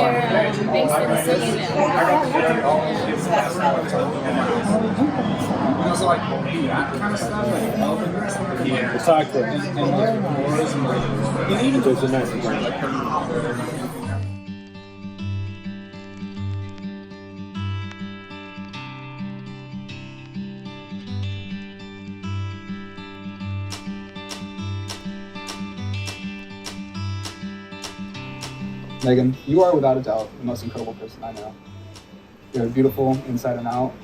they're based in Sweden. Exactly. And even though it's a nice Megan, you are without a doubt the most incredible person I know. You're beautiful inside and out.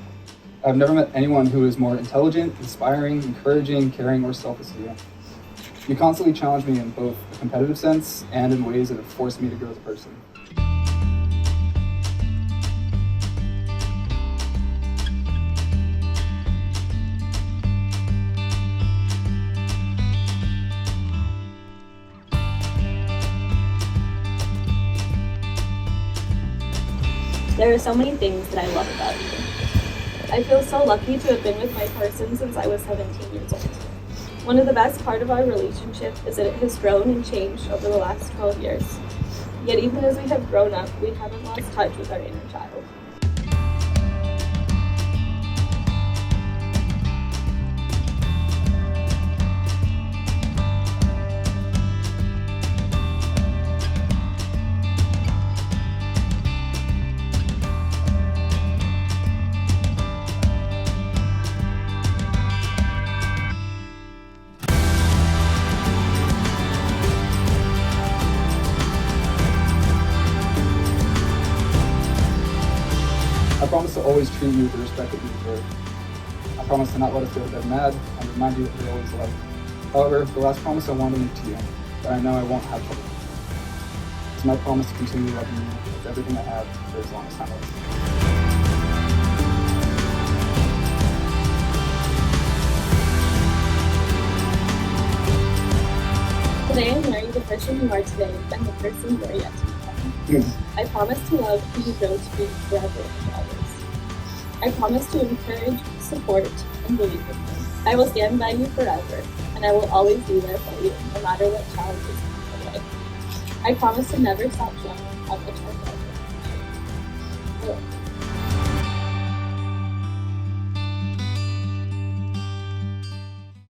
I've never met anyone who is more intelligent, inspiring, encouraging, caring, or selfless as you. You constantly challenge me in both a competitive sense and in ways that have forced me to grow as a person. There are so many things that I love about you. I feel so lucky to have been with my person since I was 17 years old. One of the best part of our relationship is that it has grown and changed over the last 12 years. Yet even as we have grown up, we haven't lost touch with our inner child. I promise to always treat you with the respect that you deserve. I promise to not let us go to bed mad and remind you that you're always loved. However, the last promise I want to make to you, that I know I won't have trouble with, is my promise to continue loving you with everything I have for as long as time lives. Today I marry the person you are today and the person you are yet to become. I promise to love and to grow to be forever and always. I promise to encourage, support, and believe in you. I will stand by you forever, and I will always be there for you, no matter what challenges come your way. I promise to never stop showing how much I love you.